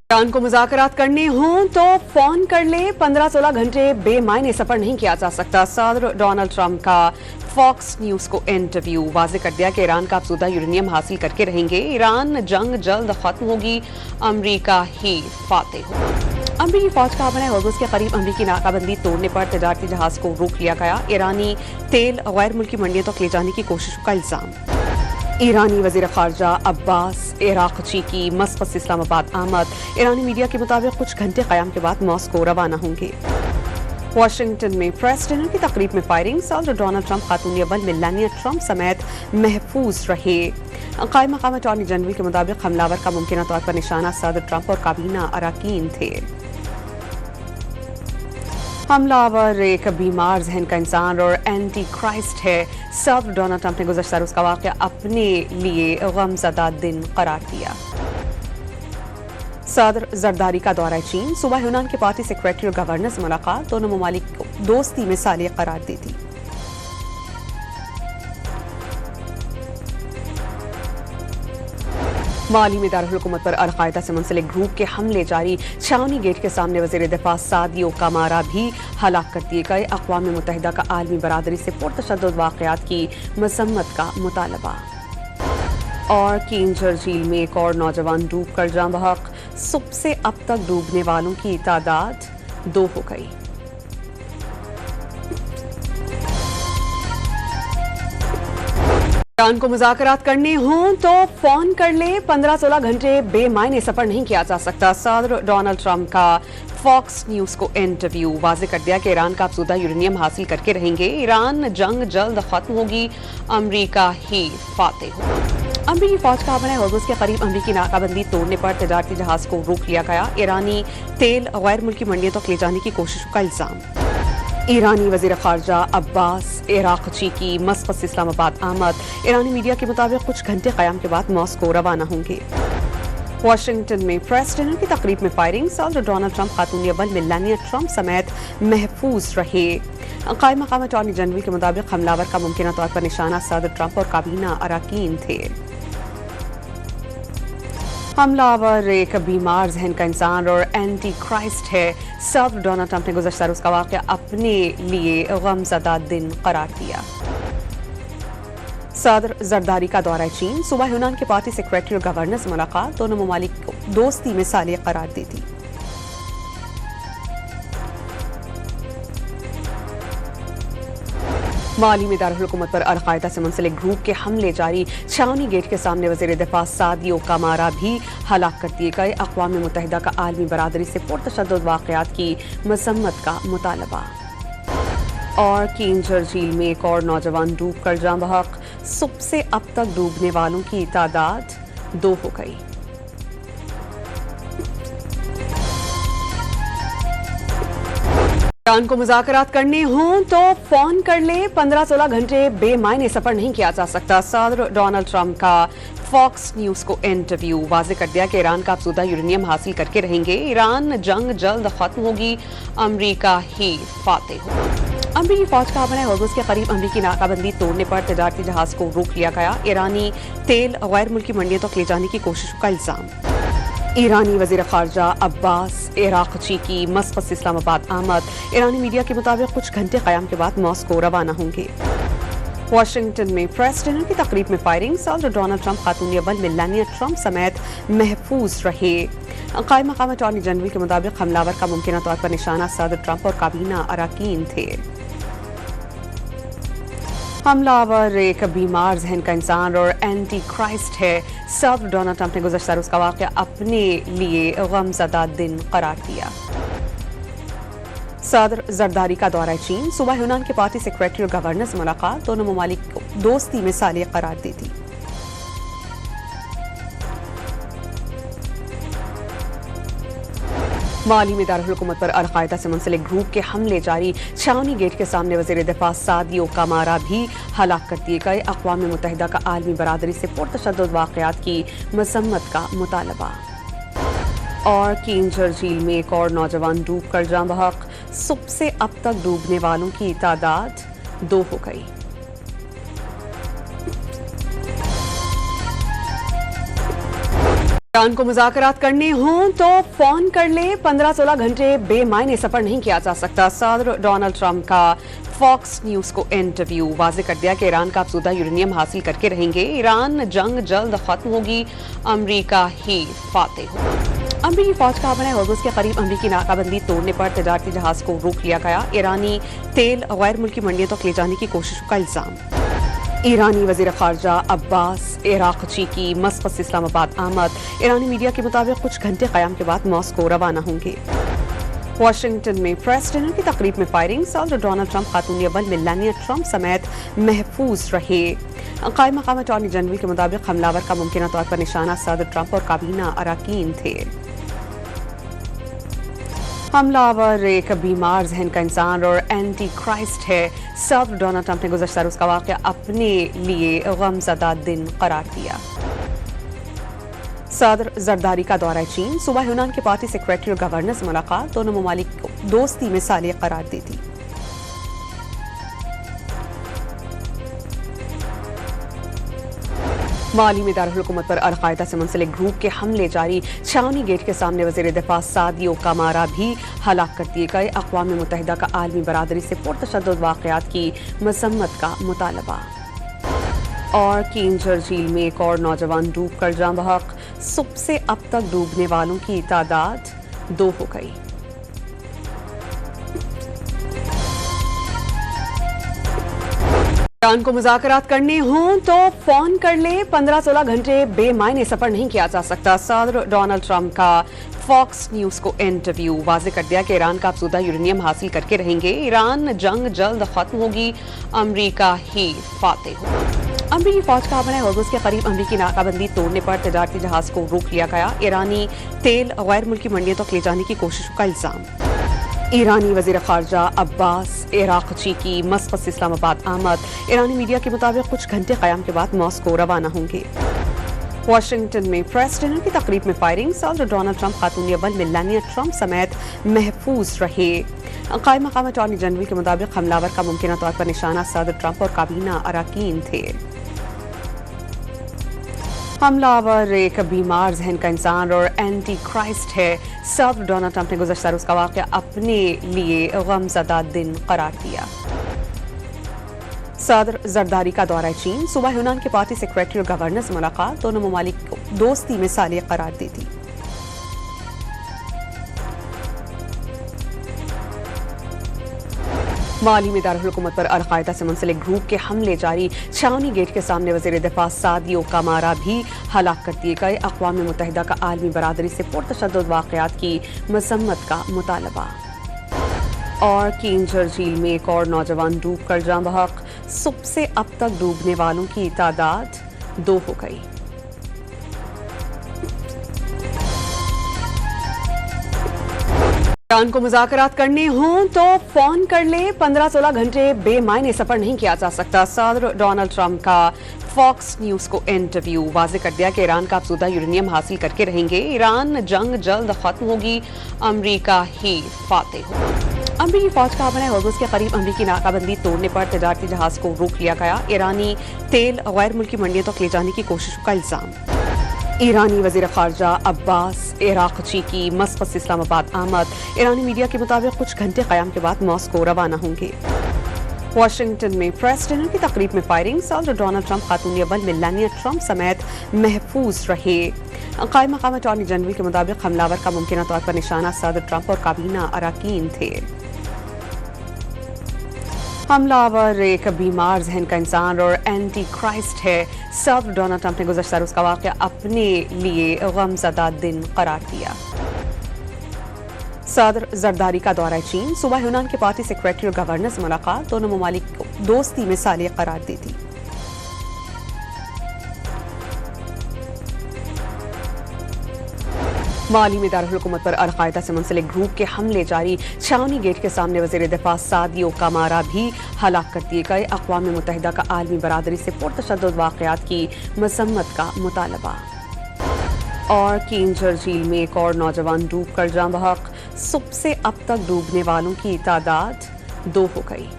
Iran को मुज़ाकरात करने हों तो फोन कर ले, 15-16 घंटे बेमायने सफर नहीं किया जा सकता। सदर डोनाल्ड ट्रंप का फॉक्स न्यूज को इंटरव्यू वाज़ेह कर दिया कि ईरान का अफज़ूदा यूरेनियम हासिल करके रहेंगे। ईरान जंग जल्द खत्म होगी, अमरीका ही फातेह होगा। अमरीकी फौज का हमला हॉर्मुज़ के करीब अमरीकी नाकाबंदी तोड़ने पर तजारती जहाज को रोक लिया गया। ईरानी तेल गैर मुल्की मंडियों तक ले जाने की कोशिशों का इल्जाम। ईरानी वज़ीर ख़ारजा अब्बास इराक़ची की मस्कत से इस्लामाबाद आमद। ईरानी मीडिया के मुताबिक कुछ घंटे क़याम के बाद मॉस्को रवाना होंगे। वाशिंगटन में प्रेस डिनर की तकरीब में फायरिंग। सदर डोनाल्ड ट्रंप, खातून अव्वल मेलानिया ट्रंप समेत महफूज रहे। कायम मकाम अटॉर्नी जनरल के मुताबिक हमलावर का मुमकिन तौर पर निशाना सदर ट्रंप और काबीना अरकान थे। हमलावर एक बीमार जहन का इंसान और एंटी क्राइस्ट है। सदर डोनाल्ड ट्रंप ने गुज़श्ता रोज़ का वाक़या अपने लिए गमज़दा दिन करार दिया। सदर जरदारी का दौरा चीन। सुबह यूनान के पार्टी सेक्रेटरी और गवर्नर से मुलाकात। दोनों ममालिक को दोस्ती में साले करार दे दी। माली में दारुल हुकूमत पर अल-कायदा से मुंसलिक ग्रुप के हमले जारी। छावनी गेट के सामने वज़ीर दिफा सादियो कमारा भी हलाक कर दिए गए। अक़वाम मुत्तहिदा का आलमी बरादरी से पुरतशद्दुद वाक़यात की मज़म्मत का मुतालबा। और किंजर झील में एक और नौजवान डूब कर जाँ बहक। सुबह से अब तक डूबने वालों की तादाद 2 हो गई। ईरान को मुज़ाकरात करने हों तो फोन कर ले, 15-16 घंटे बेमायने सफर नहीं किया जा सकता। सदर डोनाल्ड ट्रंप का फॉक्स न्यूज को इंटरव्यू वाज़ेह कर दिया कि ईरान का अफज़ूदा यूरेनियम हासिल करके रहेंगे। ईरान जंग जल्द खत्म होगी, अमरीका ही फातेह होगा। अमरीकी फौज का हमला हॉर्मुज़ के करीब अमरीकी नाकाबंदी तोड़ने पर तजारती जहाज को रोक लिया गया। ईरानी तेल गैर मुल्की मंडियों तक ले जाने की कोशिशों का इल्जाम। ईरानी वज़ीर ख़ारजा अब्बास इराक़ची की मस्कत से इस्लामाबाद आमद। ईरानी मीडिया के मुताबिक कुछ घंटे क़याम के बाद मॉस्को रवाना होंगे। वाशिंगटन में प्रेस डिनर की तकरीब में फायरिंग। सदर डोनाल्ड ट्रंप, खातून अव्वल मेलानिया ट्रंप समेत महफूज रहे। कायम मकाम अटॉर्नी जनरल के मुताबिक हमलावर का मुमकिन तौर पर निशाना सदर ट्रंप और काबीना अरकान थे। हमलावर एक बीमार जहन का इंसान और एंटी क्राइस्ट है। सदर डोनाल्ड ट्रंप ने गुज़श्ता रोज़ का वाक़या अपने लिए गमज़दा दिन करार दिया। सदर जरदारी का दौरा चीन। सुबह यूनान के पार्टी सेक्रेटरी और गवर्नर से मुलाकात। दोनों ममालिक को दोस्ती में साले करार दे दी। माली में दारुल हुकूमत पर अल-कायदा से मुंसलिक ग्रुप के हमले जारी। छावनी गेट के सामने वज़ीर दिफा सादियो कमारा भी हलाक कर दिए गए। अक़वाम मुत्तहिदा का आलमी बरादरी से पुरतशद्दुद वाक़यात की मज़म्मत का मुतालबा। और किंजर झील में एक और नौजवान डूब कर जाँ बहक। सुबह से अब तक डूबने वालों की तादाद 2 हो गई। ईरान को मुज़ाकरात करने हों तो फोन कर ले, 15-16 घंटे बेमायने सफर नहीं किया जा सकता। सदर डोनाल्ड ट्रंप का फॉक्स न्यूज को इंटरव्यू वाज़ेह कर दिया कि ईरान का अफज़ूदा यूरेनियम हासिल करके रहेंगे। ईरान जंग जल्द खत्म होगी, अमरीका ही फातेह होगा। अमरीकी फौज का हमला हॉर्मुज़ के करीब अमरीकी नाकाबंदी तोड़ने पर तजारती जहाज को रोक लिया गया। ईरानी तेल गैर मुल्की मंडियों तक ले जाने की कोशिशों का इल्जाम। ईरानी वज़ीर ख़ारजा अब्बास इराक़ची की मस्कत से इस्लामाबाद आमद। ईरानी मीडिया के मुताबिक कुछ घंटे क़याम के बाद मॉस्को रवाना होंगे। वाशिंगटन में प्रेस डिनर की तकरीब में फायरिंग। सदर डोनाल्ड ट्रंप, खातून अव्वल मेलानिया ट्रंप समेत महफूज रहे। कायम मकाम अटॉर्नी जनरल के मुताबिक हमलावर का मुमकिन तौर पर निशाना सदर ट्रंप और काबीना अरकान थे। हमलावर एक बीमार जहन का इंसान और एंटी क्राइस्ट है। सदर डोनाल्ड ट्रंप ने गुज़श्ता रोज़ का वाक़या अपने लिए गमज़दा दिन करार दिया। सदर जरदारी का दौरा चीन। सुबह यूनान के पार्टी सेक्रेटरी और गवर्नर से मुलाकात। दोनों ममालिक को दोस्ती में साले करार दे दी। माली में दारुल हुकूमत पर अल-कायदा से मुंसलिक ग्रुप के हमले जारी। छावनी गेट के सामने वज़ीर दिफा सादियो कमारा भी हलाक कर दिए गए। अक़वाम मुत्तहिदा का आलमी बरादरी से पुरतशद्दुद वाक़यात की मज़म्मत का मुतालबा। और किंजर झील में एक और नौजवान डूब कर जाँ बहक। सुबह से अब तक डूबने वालों की तादाद 2 हो गई। ईरान को मुज़ाकरात करने हों तो फोन कर ले, 15-16 घंटे बेमायने सफर नहीं किया जा सकता। सदर डोनाल्ड ट्रंप का फॉक्स न्यूज को इंटरव्यू वाज़ेह कर दिया कि ईरान का अफज़ूदा यूरेनियम हासिल करके रहेंगे। ईरान जंग जल्द खत्म होगी, अमरीका ही फातेह होगा। अमरीकी फौज का अपने हॉर्मुज़ के करीब अमरीकी नाकाबंदी तोड़ने पर तजारती जहाज को रोक लिया गया। ईरानी तेल गैर मुल्की मंडियों तक ले जाने की कोशिशों का इल्जाम। ईरानी वज़ीर ख़ारजा अब्बास इराक़ची की मस्कत से इस्लामाबाद आमद। ईरानी मीडिया के मुताबिक कुछ घंटे क़याम के बाद मॉस्को रवाना होंगे। वाशिंगटन में प्रेस डिनर की तकरीब में फायरिंग। सदर डोनाल्ड ट्रंप खातून अव्वल मेलानिया ट्रंप समेत महफूज रहे। कायम मकाम अटॉर्नी जनरल के मुताबिक हमलावर का मुमकिन तौर पर निशाना सदर ट्रंप और काबीना अरकान थे। हमलावर एक बीमार जहन का इंसान और एंटी क्राइस्ट है। सदर डोनाल्ड ट्रंप ने गुज़श्ता रोज़ का वाक़या अपने लिए गमज़दा दिन करार दिया। सदर जरदारी का दौरा चीन। सूबा यूनान के पार्टी सेक्रेटरी और गवर्नर से मुलाकात। दोनों ममालिक को दोस्ती में सालिय करार दे दी। माली में दारुल-हुकूमत पर अल-कायदा से मुंसलिक ग्रुप के हमले जारी। छावनी गेट के सामने वज़ीर दिफा सादियो कामारा भी हलाक कर दिए गए। अक़वाम मुत्तहिदा का आलमी बरादरी से पुरतशद्दुद वाक़यात की मज़म्मत का मुतालबा। और किंजर झील में एक और नौजवान डूब कर जाँ बहक। सुबह से अब तक डूबने वालों की तादाद 2 हो गई। ईरान को मुज़ाकरात करने हों तो फोन कर ले, 15-16 घंटे बेमायने सफर नहीं किया जा सकता। सदर डोनाल्ड ट्रंप का फॉक्स न्यूज को इंटरव्यू वाज़ेह कर दिया कि ईरान का अफज़ूदा यूरेनियम हासिल करके रहेंगे। ईरान जंग जल्द खत्म होगी, अमरीका ही फातेह होगा। अमरीकी फौज का अपने हॉर्मुज़ के करीब अमरीकी नाकाबंदी तोड़ने पर तजारती जहाज को रोक लिया गया। ईरानी तेल गैर मुल्की मंडियों तक ले जाने की कोशिशों का इल्जाम। ईरानी वज़ीर ख़ारजा अब्बास इराक़ची की मस्कत से इस्लामाबाद आमद। ईरानी मीडिया के मुताबिक कुछ घंटे क़याम के बाद मॉस्को रवाना होंगे। वाशिंगटन में प्रेस डिनर की तकरीब में फायरिंग। सदर डोनाल्ड ट्रंप खातून अव्वल मेलानिया ट्रंप समेत महफूज रहे। कायम मकाम अटॉर्नी जनरल के मुताबिक हमलावर का मुमकिन तौर पर निशाना सदर ट्रंप और काबीना अरकान थे। हमलावर एक बीमार जहन का इंसान और एंटी क्राइस्ट है। सदर डोनाल्ड ट्रंप ने गुज़श्ता रोज़ का वाक़या अपने लिए गमज़दा दिन करार दिया। सदर जरदारी का दौरा चीन। सूबा यूनान के पार्टी सेक्रेटरी और गवर्नर से मुलाकात। दोनों ममालिक को दोस्ती में सालिय करार दे दी। माली में दारुल-हुकूमत पर अल-कायदा से मुंसलिक ग्रुप के हमले जारी। छावनी गेट के सामने वज़ीर दिफा सादियो कामारा भी हलाक कर दिए गए। अक़वाम मुत्तहिदा का आलमी बरादरी से पुरतशद्दुद वाक़यात की मज़म्मत का मुतालबा। और किंजर झील में एक और नौजवान डूब कर जाँ बहक। सुबह से अब तक डूबने वालों की तादाद 2 हो गई। ईरान को मुज़ाकरात करने हों तो फोन कर ले, 15-16 घंटे बेमायने सफर नहीं किया जा सकता। सदर डोनाल्ड ट्रंप का फॉक्स न्यूज को इंटरव्यू वाज़ेह कर दिया कि ईरान का अफज़ूदा यूरेनियम हासिल करके रहेंगे। ईरान जंग जल्द खत्म होगी, अमरीका ही फातेह होगा। अमरीकी फौज का अपने हॉर्मुज़ के करीब अमरीकी नाकाबंदी तोड़ने पर तजारती जहाज को रोक लिया गया। ईरानी तेल गैर मुल्की मंडियों तक ले जाने की कोशिशों का इल्जाम। ईरानी वज़ीर ख़ारजा अब्बास इराक़ची की मस्कत से इस्लामाबाद आमद। ईरानी मीडिया के मुताबिक कुछ घंटे क़याम के बाद मॉस्को रवाना होंगे। वाशिंगटन में प्रेस डिनर की तकरीब में फायरिंग। सदर डोनाल्ड ट्रंप खातून अव्वल मेलानिया ट्रंप समेत महफूज रहे। कायम मकाम अटॉर्नी जनरल के मुताबिक हमलावर का मुमकिन तौर पर निशाना सदर ट्रंप और काबीना अरकान थे। हमलावर एक बीमार जहन का इंसान और एंटी क्राइस्ट है। सदर डोनाल्ड ट्रंप ने गुज़श्ता रोज़ का वाक़या अपने लिए गमज़दा दिन करार दिया। सदर जरदारी का दौरा चीन। सूबा यूनान के पार्टी सेक्रेटरी और गवर्नर से मुलाकात। दोनों ममालिक को दोस्ती में सालिय करार दे दी। माली में दारुल-हुकूमत पर अल-कायदा से मुंसलिक ग्रुप के हमले जारी। छावनी गेट के सामने वज़ीर दिफा सादियो कामारा भी हलाक कर दिए गए। अक़वाम मुत्तहिदा का आलमी बरादरी से पुरतशद्दुद वाक़यात की मज़म्मत का मुतालबा। और किंजर झील में एक और नौजवान डूब कर जाँ बहक। सुबह से अब तक डूबने वालों की तादाद 2 हो गई।